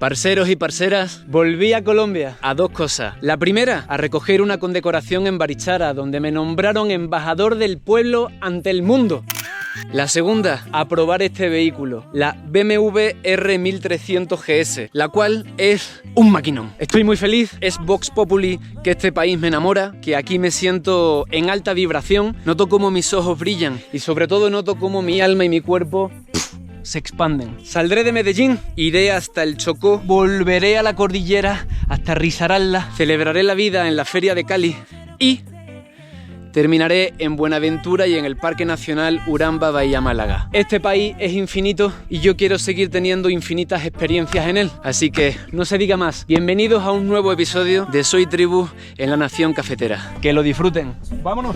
Parceros y parceras, volví a Colombia a dos cosas. La primera, a recoger una condecoración en Barichara, donde me nombraron embajador del pueblo ante el mundo. La segunda, a probar este vehículo, la BMW R1300 GS, la cual es un maquinón. Estoy muy feliz, es Vox Populi que este país me enamora, que aquí me siento en alta vibración, noto cómo mis ojos brillan y sobre todo noto cómo mi alma y mi cuerpo se expanden. Saldré de Medellín, iré hasta el Chocó, volveré a la cordillera hasta Risaralda, celebraré la vida en la Feria de Cali y terminaré en Buenaventura y en el Parque Nacional Uramba Bahía Málaga. Este país es infinito y yo quiero seguir teniendo infinitas experiencias en él. Así que no se diga más. Bienvenidos a un nuevo episodio de Soy Tribu en la Nación Cafetera. Que lo disfruten. ¡Vámonos!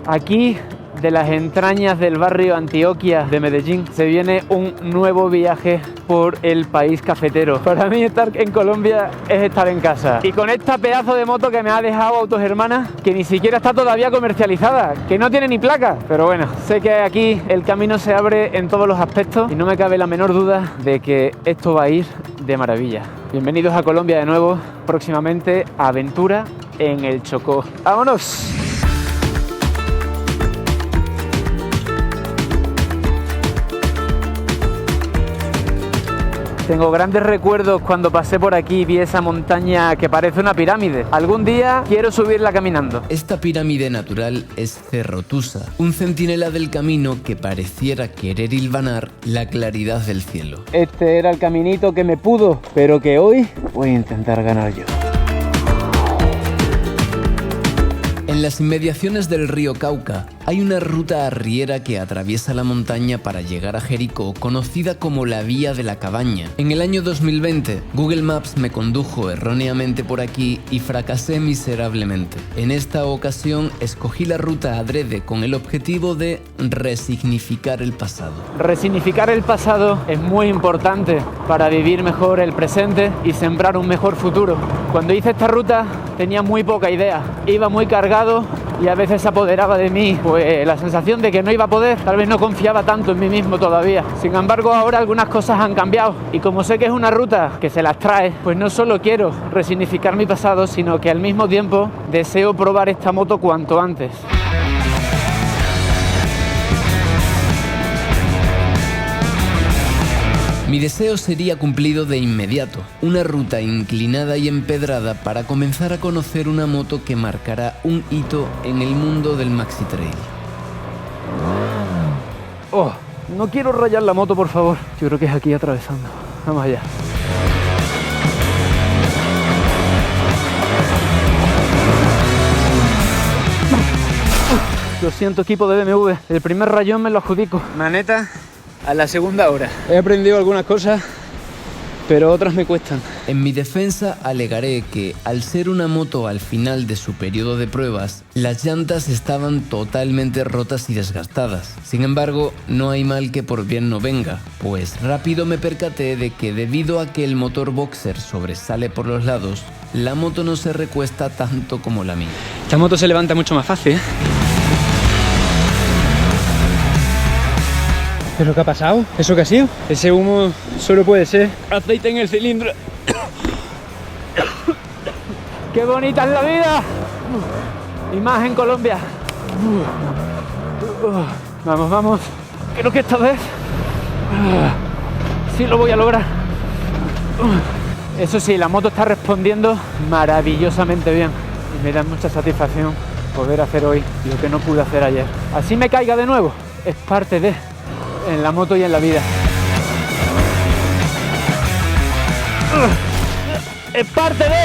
Aquí, de las entrañas del barrio Antioquia de Medellín, se viene un nuevo viaje por el país cafetero. Para mí estar en Colombia es estar en casa. Y con esta pedazo de moto que me ha dejado Autos Hermanas, que ni siquiera está todavía comercializada, que no tiene ni placa. Pero bueno, sé que aquí el camino se abre en todos los aspectos y no me cabe la menor duda de que esto va a ir de maravilla. Bienvenidos a Colombia de nuevo, próximamente aventura en el Chocó. ¡Vámonos! Tengo grandes recuerdos cuando pasé por aquí y vi esa montaña que parece una pirámide. Algún día quiero subirla caminando. Esta pirámide natural es Cerro Tusa, un centinela del camino que pareciera querer hilvanar la claridad del cielo. Este era el caminito que me pudo, pero que hoy voy a intentar ganar yo. En las inmediaciones del río Cauca hay una ruta arriera que atraviesa la montaña para llegar a Jericó, conocida como la Vía de la Cabaña. En el año 2020, Google Maps me condujo erróneamente por aquí y fracasé miserablemente. En esta ocasión escogí la ruta adrede con el objetivo de resignificar el pasado. Resignificar el pasado es muy importante para vivir mejor el presente y sembrar un mejor futuro. Cuando hice esta ruta tenía muy poca idea, iba muy cargado y a veces se apoderaba de mí pues la sensación de que no iba a poder, tal vez no confiaba tanto en mí mismo todavía. Sin embargo, ahora algunas cosas han cambiado y como sé que es una ruta que se las trae, pues no solo quiero resignificar mi pasado, sino que al mismo tiempo deseo probar esta moto cuanto antes. Mi deseo sería cumplido de inmediato, una ruta inclinada y empedrada para comenzar a conocer una moto que marcará un hito en el mundo del maxi trail. Oh, no quiero rayar la moto, por favor. Yo creo que es aquí atravesando. Vamos allá. Lo siento, equipo de BMW. El primer rayón me lo adjudico. Maneta a la segunda hora. He aprendido algunas cosas, pero otras me cuestan. En mi defensa alegaré que, al ser una moto al final de su periodo de pruebas, las llantas estaban totalmente rotas y desgastadas. Sin embargo, no hay mal que por bien no venga, pues rápido me percaté de que debido a que el motor boxer sobresale por los lados, la moto no se recuesta tanto como la mía. Esta moto se levanta mucho más fácil, ¿eh? ¿Pero qué ha pasado? ¿Eso qué ha sido? Ese humo solo puede ser aceite en el cilindro. ¡Qué bonita es la vida! Y más en Colombia. Vamos, vamos. Creo que esta vez sí lo voy a lograr. Eso sí, la moto está respondiendo maravillosamente bien. Y me da mucha satisfacción poder hacer hoy lo que no pude hacer ayer. Así me caiga de nuevo. Es parte de... en la moto y en la vida. ¡Es parte de!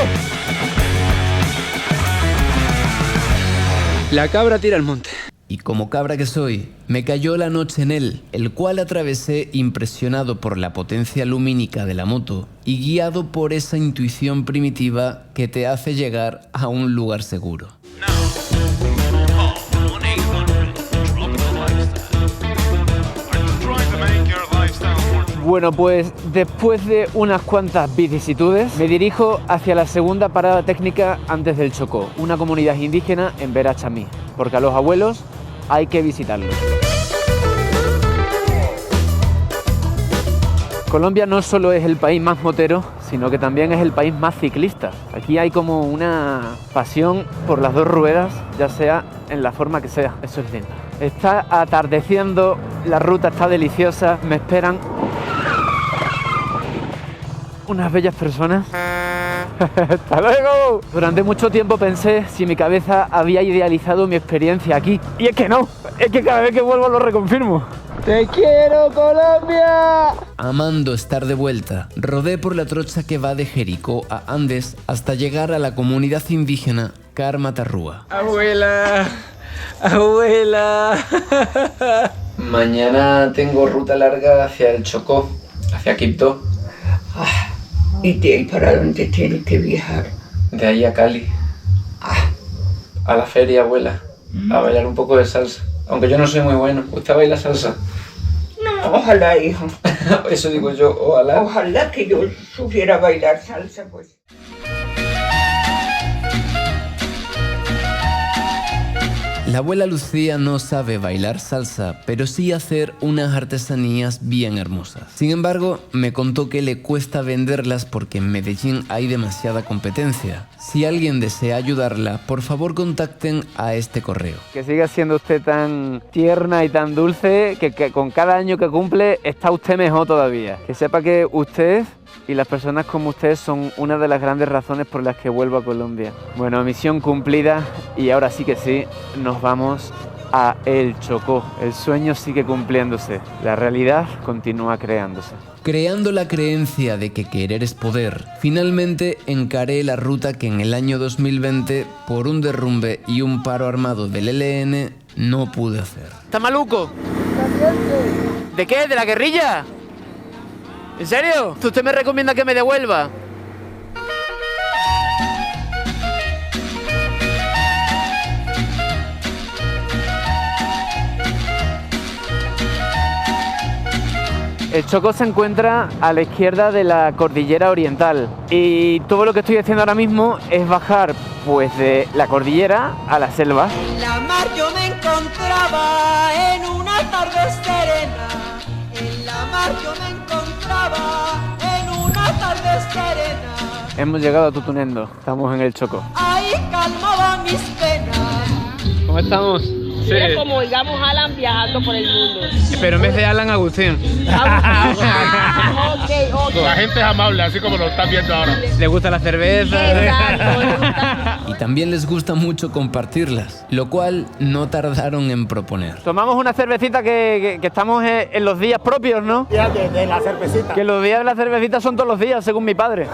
La cabra tira al monte. Y como cabra que soy, me cayó la noche en él, el cual atravesé impresionado por la potencia lumínica de la moto y guiado por esa intuición primitiva que te hace llegar a un lugar seguro. Bueno, pues después de unas cuantas vicisitudes, me dirijo hacia la segunda parada técnica antes del Chocó, una comunidad indígena en Verachamí, porque a los abuelos hay que visitarlos. Colombia no solo es el país más motero, sino que también es el país más ciclista. Aquí hay como una pasión por las dos ruedas, ya sea en la forma que sea. Eso es lindo. Está atardeciendo, la ruta está deliciosa, me esperan unas bellas personas. ¡Hasta luego! Durante mucho tiempo pensé si mi cabeza había idealizado mi experiencia aquí. Y es que no, es que cada vez que vuelvo lo reconfirmo. ¡Te quiero, Colombia! Amando estar de vuelta, rodé por la trocha que va de Jericó a Andes hasta llegar a la comunidad indígena Carmatarrúa. ¡Abuela! ¡Abuela! Mañana tengo ruta larga hacia el Chocó, hacia Quibdó. ¿Y de ahí para dónde tienes que viajar? De ahí a Cali. A la feria, abuela. A bailar un poco de salsa. Aunque yo no soy muy bueno. ¿Usted baila salsa? No, ojalá, hijo. Eso digo yo, ojalá. Ojalá que yo supiera bailar salsa, pues. La abuela Lucía no sabe bailar salsa, pero sí hacer unas artesanías bien hermosas. Sin embargo, me contó que le cuesta venderlas porque en Medellín hay demasiada competencia. Si alguien desea ayudarla, por favor contacten a este correo. Que siga siendo usted tan tierna y tan dulce que con cada año que cumple está usted mejor todavía. Que sepa que usted y las personas como usted son una de las grandes razones por las que vuelvo a Colombia. Bueno, misión cumplida y ahora sí que sí, nos vamos a El Chocó. El sueño sigue cumpliéndose, la realidad continúa creándose. Creando la creencia de que querer es poder, finalmente encaré la ruta que en el año 2020, por un derrumbe y un paro armado del ELN, no pude hacer. ¿Está maluco? ¿De qué? ¿De la guerrilla? ¿En serio? ¿Usted me recomienda que me devuelva? El Chocó se encuentra a la izquierda de la cordillera oriental y todo lo que estoy haciendo ahora mismo es bajar pues de la cordillera a la selva. En la mar yo me encontraba en una tarde serena. En la mar yo me encontraba en una tarde serena. Hemos llegado a Tutunendo, estamos en el Chocó. Ahí calmaba mis penas. ¿Cómo estamos? Sí. Es como, digamos, Alan viajando por el mundo. Pero en vez de Alan, Agustín. Ok. La gente es amable, así como lo están viendo ahora. ¿Le gusta la cerveza? Exacto, le gusta. Y también les gusta mucho compartirlas, lo cual no tardaron en proponer. Tomamos una cervecita que estamos en los días propios, ¿no? Ya de la cervecita. Que los días de la cervecita son todos los días, según mi padre.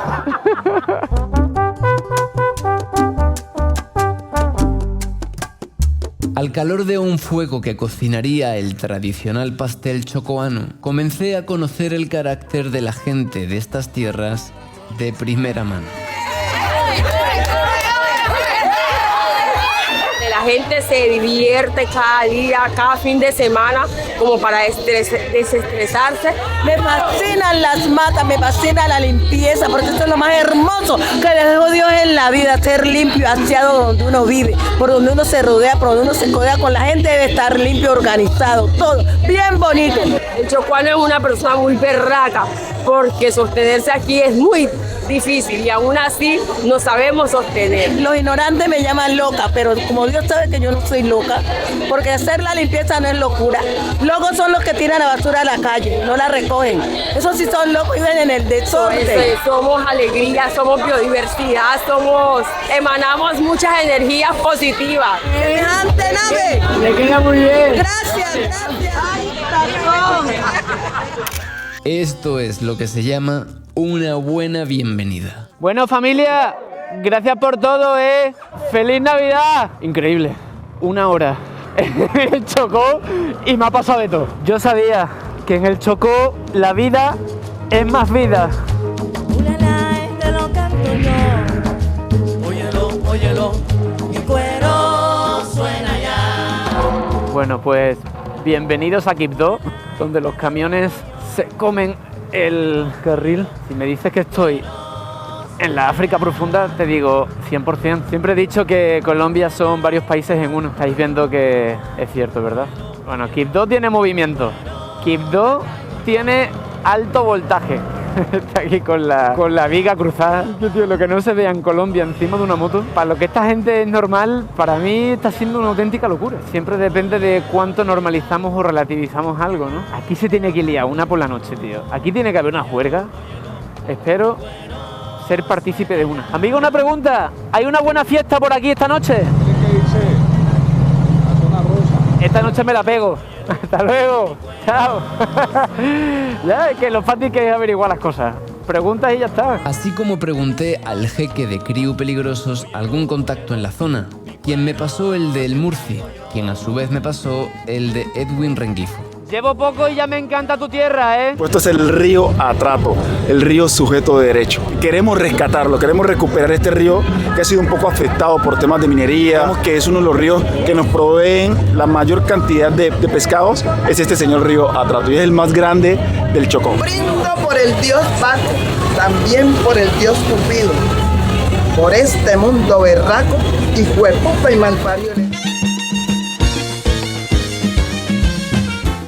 Al calor de un fuego que cocinaría el tradicional pastel chocoano, comencé a conocer el carácter de la gente de estas tierras de primera mano. La gente se divierte cada día, cada fin de semana, como para desestresarse. Me fascinan las matas, me fascina la limpieza, porque eso es lo más hermoso que le dejó Dios en la vida, ser limpio, aseado donde uno vive, por donde uno se rodea, por donde uno se codea con la gente, debe estar limpio, organizado, todo, bien bonito. El chocuano es una persona muy berraca, porque sostenerse aquí es muy difícil y aún así no sabemos sostener. Los ignorantes me llaman loca, pero como Dios sabe que yo no soy loca, porque hacer la limpieza no es locura. Locos son los que tiran la basura a la calle, no la recogen. Esos sí son locos y ven en el desorden. Somos alegría, somos biodiversidad, emanamos muchas energías positivas. ¡Semejante nave! Le queda muy bien. Gracias. Ay, perdón. Esto es lo que se llama una buena bienvenida. Bueno, familia, gracias por todo, ¿eh? ¡Feliz Navidad! Increíble. 1 hora en el Chocó y me ha pasado de todo. Yo sabía que en el Chocó la vida es más vida. Este lo canto yo. Óyelo, mi cuero suena ya. Bueno, pues bienvenidos a Quibdó, donde los camiones se comen el carril. Si me dices que estoy en la África profunda, te digo 100%. Siempre he dicho que Colombia son varios países en uno. Estáis viendo que es cierto, ¿verdad? Bueno, Quibdó tiene movimiento. Quibdó tiene alto voltaje. Está aquí con la viga cruzada. Tío, lo que no se vea en Colombia encima de una moto, para lo que esta gente es normal, para mí está siendo una auténtica locura. Siempre depende de cuánto normalizamos o relativizamos algo, ¿no? Aquí se tiene que liar una por la noche, tío. Aquí tiene que haber una juerga. Espero ser partícipe de una. Amigo, una pregunta. ¿Hay una buena fiesta por aquí esta noche? ¿Qué dice? La zona rosa. Esta noche me la pego. Hasta luego. Chao. Ya, es que lo fácil que es averiguar las cosas. Preguntas y ya está. Así como pregunté al jeque de Criu Peligrosos algún contacto en la zona, quien me pasó el del Murci, quien a su vez me pasó el de Edwin Rengifo. Llevo poco y ya me encanta tu tierra, ¿eh? Pues esto es el río Atrato, el río sujeto de derecho. Queremos rescatarlo, queremos recuperar este río que ha sido un poco afectado por temas de minería. Digamos que es uno de los ríos que nos proveen la mayor cantidad de pescados, es este señor río Atrato y es el más grande del Chocó. Brindo por el dios Paco, también por el dios Cupido, por este mundo berraco y juepupa y malparido.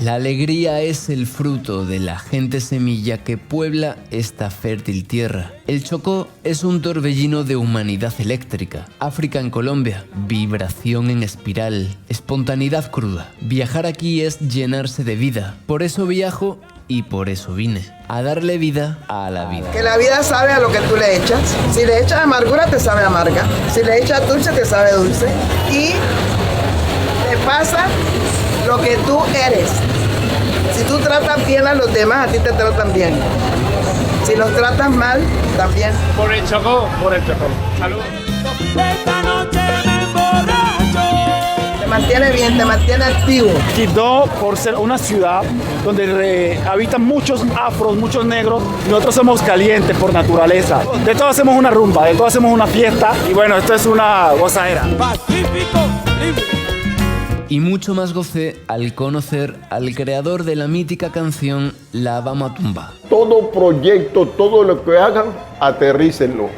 La alegría es el fruto de la gente semilla que puebla esta fértil tierra. El Chocó es un torbellino de humanidad eléctrica. África en Colombia, vibración en espiral, espontaneidad cruda. Viajar aquí es llenarse de vida. Por eso viajo y por eso vine. A darle vida a la vida. Que la vida sabe a lo que tú le echas. Si le echas amargura, te sabe amarga. Si le echas dulce, te sabe dulce. Y te pasa lo que tú eres. Si tú tratas bien a los demás, a ti te tratan bien. Si los tratas mal, también. Por el Chocó, por el Chocó. Salud. Esta noche me emborracho. Te mantiene bien, te mantiene activo. Quito, por ser una ciudad donde habitan muchos afros, muchos negros, nosotros somos calientes por naturaleza. De todo hacemos una rumba, de todo hacemos una fiesta y bueno, esto es una gozadera. Pacífico, libre. Y mucho más gocé al conocer al creador de la mítica canción La Bama Tumba. Todo proyecto, todo lo que hagan, aterrícenlo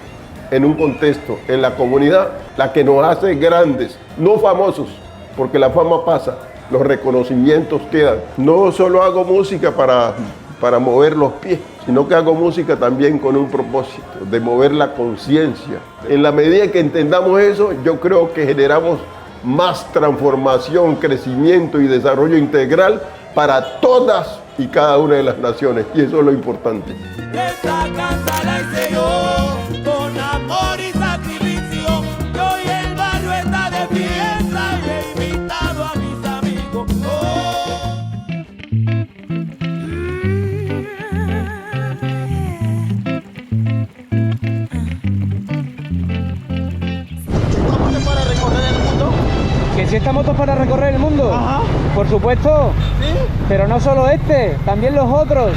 en un contexto, en la comunidad, la que nos hace grandes, no famosos, porque la fama pasa, los reconocimientos quedan. No solo hago música para mover los pies, sino que hago música también con un propósito, de mover la conciencia. En la medida que entendamos eso, yo creo que generamos más transformación, crecimiento y desarrollo integral para todas y cada una de las naciones, y eso es lo importante. Esta cansa la hice yo, con amor y sacrificio, y hoy el barrio está de fiesta y he invitado a mis amigos. ¿Que si esta moto es para recorrer el mundo? Ajá. Por supuesto. ¿Sí? Pero no solo este, también los otros.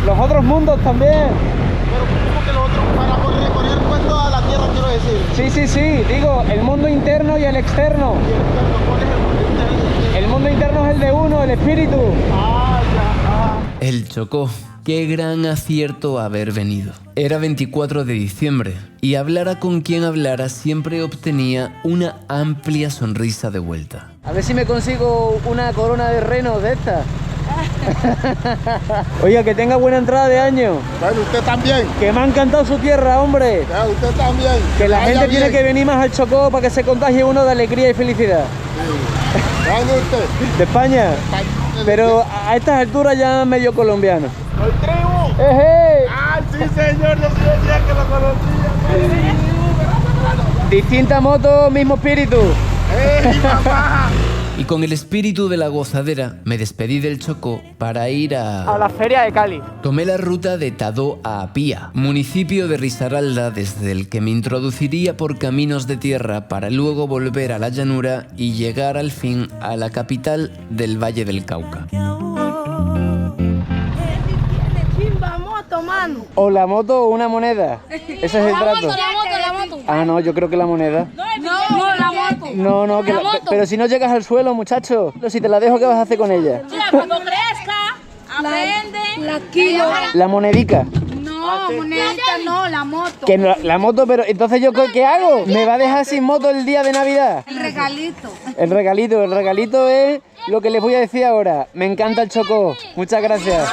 Los otros mundos también. Pero ¿cómo que lo otro? Para recorrer pues toda la tierra, quiero decir. Sí, digo, el mundo interno y el externo. ¿Y el externo? ¿Cuál es el mundo interno? El mundo interno es el de uno, el espíritu. Ah, ya. El Chocó. Qué gran acierto haber venido. Era 24 de diciembre y hablara con quien hablara siempre obtenía una amplia sonrisa de vuelta. A ver si me consigo una corona de renos de esta. Oiga, que tenga buena entrada de año. Bueno, usted también. Que me ha encantado su tierra, hombre. Ya, usted también. Que la vaya gente tiene bien. que venir más al Chocó para que se contagie uno de alegría y felicidad. ¿Dónde usted? De España. Pero a estas alturas ya medio colombiano. ¡El tribu! ¡Ejé! ¡Ah, sí, señor! Yo sí decía que lo conocía. Distinta moto, mismo espíritu. ¡Ey, papá! Y con el espíritu de la gozadera me despedí del Chocó para ir A la feria de Cali. Tomé la ruta de Tadó a Apía, municipio de Risaralda desde el que me introduciría por caminos de tierra para luego volver a la llanura y llegar al fin a la capital del Valle del Cauca. O la moto o una moneda. Ese es el trato. La moto. Ah, no, yo creo que la moneda. No, la moto. No, que pero si no llegas al suelo, muchacho. Si te la dejo, ¿qué vas a hacer con ella? Cuando crezca, aprende. La kilo. La monedica. No, monedita no, la moto. Que no, la moto, pero entonces yo ¿qué hago? ¿Me va a dejar sin moto el día de Navidad? El regalito. El regalito es lo que les voy a decir ahora. Me encanta el chocó. Muchas gracias.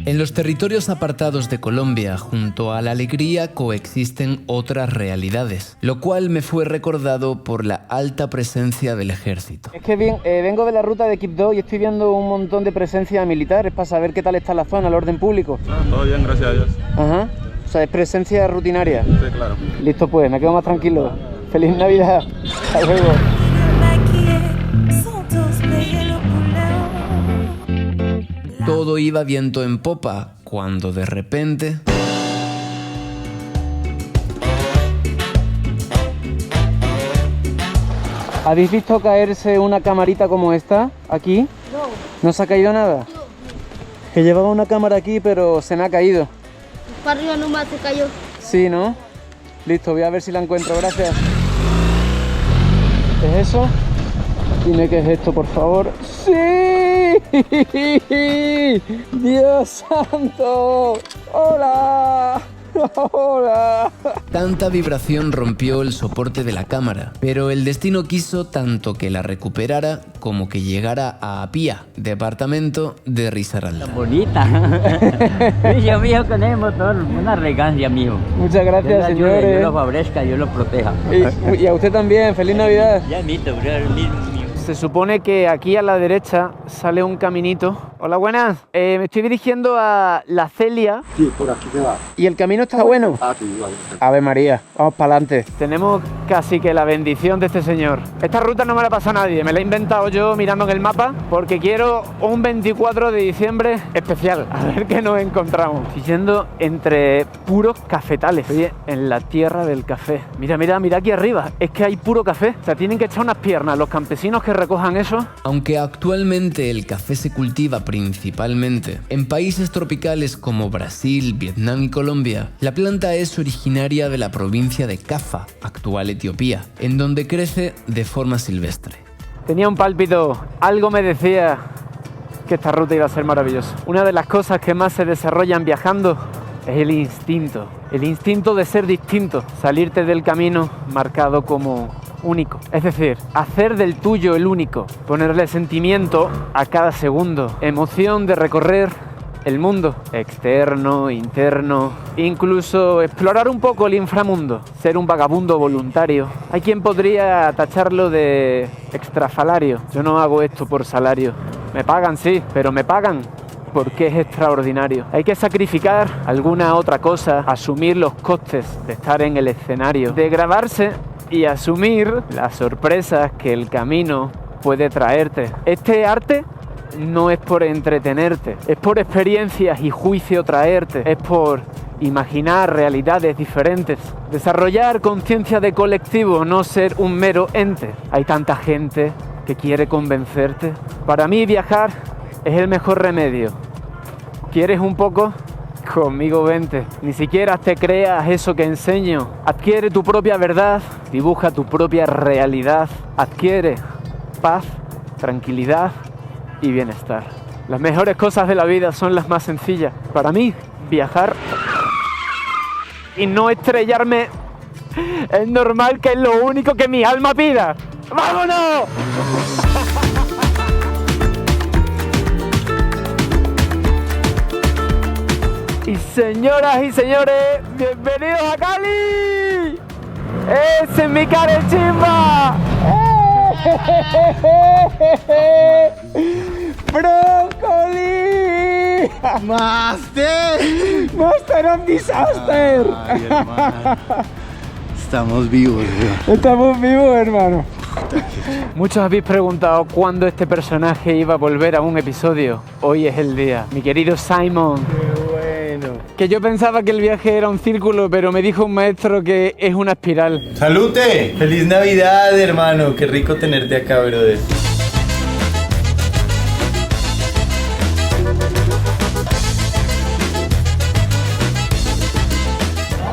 En los territorios apartados de Colombia, junto a la alegría, coexisten otras realidades, lo cual me fue recordado por la alta presencia del ejército. Es que vengo de la ruta de Quibdó y estoy viendo un montón de presencia militar. Es para saber qué tal está la zona, el orden público. Todo bien, gracias a Dios. Ajá. O sea, es presencia rutinaria. Sí, claro. Listo pues, me quedo más tranquilo. ¡Feliz Navidad! ¡Hasta luego! Todo iba viento en popa, cuando de repente... ¿Habéis visto caerse una camarita como esta, aquí? No. ¿No se ha caído nada? Que llevaba una cámara aquí, pero se me ha caído. Para arriba nomás se cayó. Sí, ¿no? Listo, voy a ver si la encuentro, gracias. ¿Qué es eso? Dime qué es esto, por favor. ¡Sí! ¡Dios santo! ¡Hola! ¡Hola! Tanta vibración rompió el soporte de la cámara, pero el destino quiso tanto que la recuperara como que llegara a Apia, departamento de Risaralda. Bonita. Yo, mijo, con el motor, una elegancia, mijo. Muchas gracias, señores. Dios lo favorezca, Dios lo proteja. Y a usted también, feliz Navidad. Ya, mito, mismo. Se supone que aquí a la derecha sale un caminito. Hola, buenas. Me estoy dirigiendo a La Celia. Sí, por aquí se va. ¿Y el camino está bueno? Ah, sí, vale. Ave María, vamos para adelante. Tenemos casi que la bendición de este señor. Esta ruta no me la pasa a nadie, me la he inventado yo mirando en el mapa porque quiero un 24 de diciembre especial. A ver qué nos encontramos. Estoy yendo entre puros cafetales. Oye, en la tierra del café. Mira, mira, mira aquí arriba. Es que hay puro café. O sea, tienen que echar unas piernas los campesinos que recojan eso. Aunque actualmente el café se cultiva principalmente en países tropicales como Brasil, Vietnam y Colombia, la planta es originaria de la provincia de Kaffa, actual Etiopía, en donde crece de forma silvestre. Tenía un pálpito, algo me decía que esta ruta iba a ser maravillosa. Una de las cosas que más se desarrollan viajando es el instinto de ser distinto, salirte del camino marcado como único. Es decir, hacer del tuyo el único, ponerle sentimiento a cada segundo, emoción de recorrer el mundo, externo, interno, incluso explorar un poco el inframundo, ser un vagabundo voluntario. Hay quien podría tacharlo de extrafalario. Yo no hago esto por salario. Me pagan, sí, pero me pagan porque es extraordinario. Hay que sacrificar alguna otra cosa, asumir los costes de estar en el escenario, de grabarse y asumir las sorpresas que el camino puede traerte. Este arte no es por entretenerte, es por experiencias y juicio traerte, es por imaginar realidades diferentes, desarrollar conciencia de colectivo, no ser un mero ente. Hay tanta gente que quiere convencerte. Para mí viajar es el mejor remedio. ¿Quieres un poco? Conmigo vente. Ni siquiera te creas eso que enseño. Adquiere tu propia verdad, dibuja tu propia realidad, adquiere paz, tranquilidad y bienestar. Las mejores cosas de la vida son las más sencillas. Para mí, viajar y no estrellarme es normal, que es lo único que mi alma pida. ¡Vámonos! Y señoras y señores, bienvenidos a Cali. ¡Ese es mi Carechimba! ¡Brócoli! ¡Master! ¡Master of Disaster! Ay, estamos vivos, bro. Estamos vivos, hermano. Muchos habéis preguntado cuándo este personaje iba a volver a un episodio. Hoy es el día. Mi querido Simon. Qué bueno. Que yo pensaba que el viaje era un círculo, pero me dijo un maestro que es una espiral. ¡Salute! ¡Feliz Navidad, hermano! Qué rico tenerte acá, brother.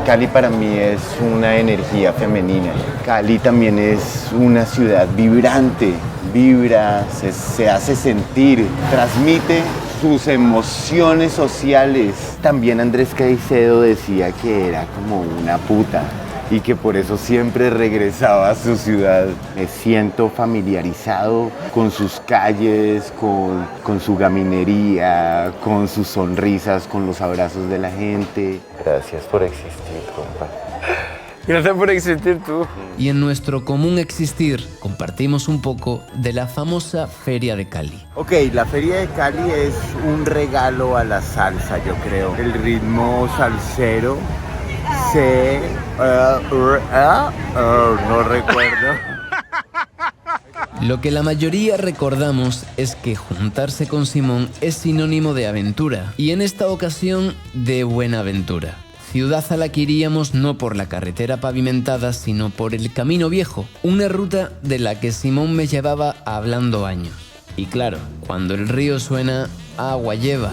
Cali para mí es una energía femenina. Cali también es una ciudad vibrante, vibra, se hace sentir, transmite sus emociones sociales. También Andrés Caicedo decía que era como una puta y que por eso siempre regresaba a su ciudad. Me siento familiarizado con sus calles, con su gaminería, con sus sonrisas, con los abrazos de la gente. Gracias por existir, compa. Gracias por existir tú. Y en nuestro común existir compartimos un poco de la famosa Feria de Cali. Ok, la Feria de Cali es un regalo a la salsa, yo creo. El ritmo salsero no recuerdo. Lo que la mayoría recordamos es que juntarse con Simón es sinónimo de aventura, y en esta ocasión de Buenaventura. Ciudad a la que iríamos no por la carretera pavimentada, sino por el Camino Viejo, una ruta de la que Simón me llevaba hablando años. Y claro, cuando el río suena, agua lleva.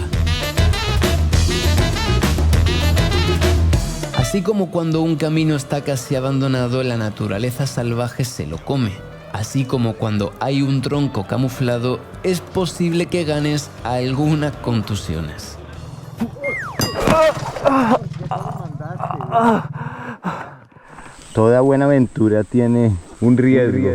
Así como cuando un camino está casi abandonado, la naturaleza salvaje se lo come. Así como cuando hay un tronco camuflado, es posible que ganes algunas contusiones. Toda buena aventura tiene un riesgo.